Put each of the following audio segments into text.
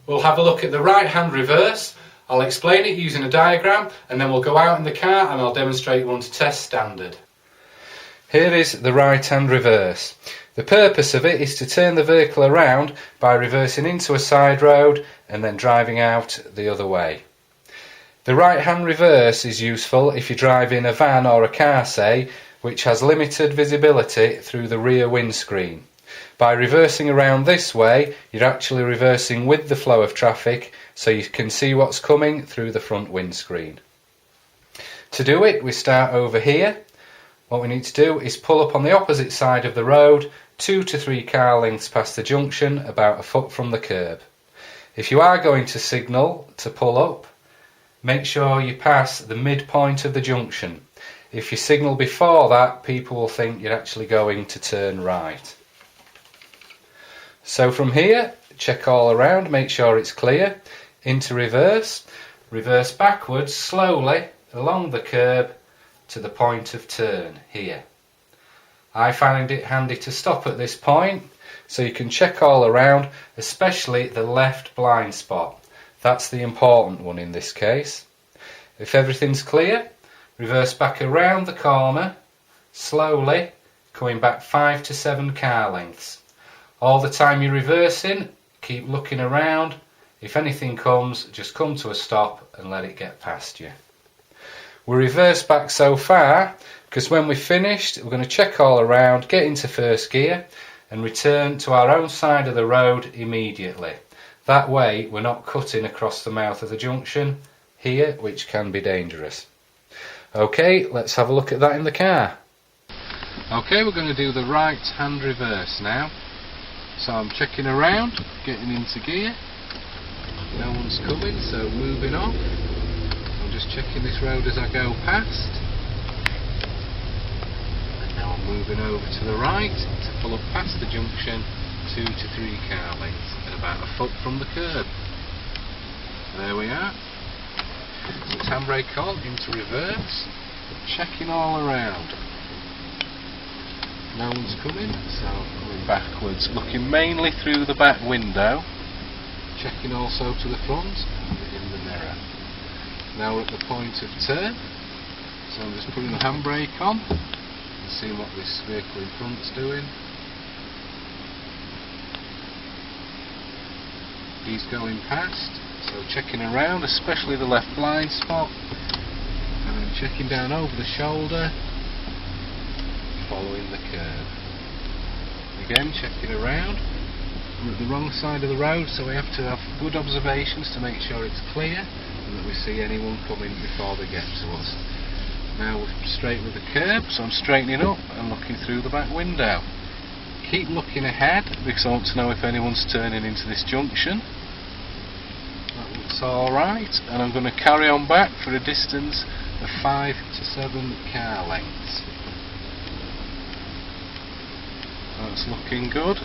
We'll have a look at the right hand reverse. I'll explain it using a diagram and then we'll go out in the car and I'll demonstrate one to test standard. Here is the right hand reverse. The purpose of it is to turn the vehicle around by reversing into a side road and then driving out the other way. The right hand reverse is useful if you're driving a van or a car, say, which has limited visibility through the rear windscreen. By reversing around this way, you're actually reversing with the flow of traffic so you can see what's coming through the front windscreen. To do it, we start over here. What we need to do is pull up on the opposite side of the road, 2 to 3 car lengths past the junction, about a foot from the curb. If you are going to signal to pull up, make sure you pass the midpoint of the junction. If you signal before that, people will think you're actually going to turn right. So from here, check all around, make sure it's clear. Into reverse, reverse backwards slowly along the curb to the point of turn here. I find it handy to stop at this point so you can check all around, especially the left blind spot. That's the important one in this case. If everything's clear, reverse back around the corner, slowly, coming back 5 to 7 car lengths. All the time you're reversing, keep looking around. If anything comes, just come to a stop and let it get past you. We reverse back so far because when we've finished, we're going to check all around, get into first gear and return to our own side of the road immediately. That way we're not cutting across the mouth of the junction here, which can be dangerous. Okay, let's have a look at that in the car. Okay, we're going to do the right hand reverse now. So I'm checking around, getting into gear. No one's coming, so moving off. I'm just checking this road as I go past. And now I'm moving over to the right to pull up past the junction, 2 to 3 car lengths at about a foot from the curb. There we are. With handbrake on, into reverse, checking all around. No one's coming, so I'm coming backwards, looking mainly through the back window, checking also to the front and in the mirror. Now we're at the point of turn, so I'm just putting the handbrake on and seeing what this vehicle in front's doing. He's going past, so checking around, especially the left blind spot, and then checking down over the shoulder, following the curve. Again, checking around. We're at the wrong side of the road, so we have to have good observations to make sure it's clear and that we see anyone coming before they get to us. Now we're straight with the curb, so I'm straightening up and looking through the back window. Keep looking ahead because I want to know if anyone's turning into this junction. That looks alright, and I'm going to carry on back for a distance of 5 to 7 car lengths. That's looking good.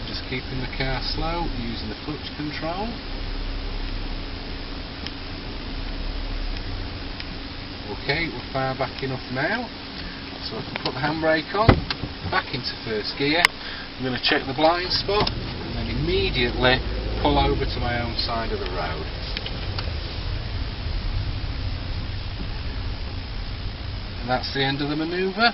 Just keeping the car slow, using the clutch control. Okay, we're far back enough now, so I can put the handbrake on, back into first gear. I'm going to check the blind spot and then immediately pull over to my own side of the road. And that's the end of the manoeuvre.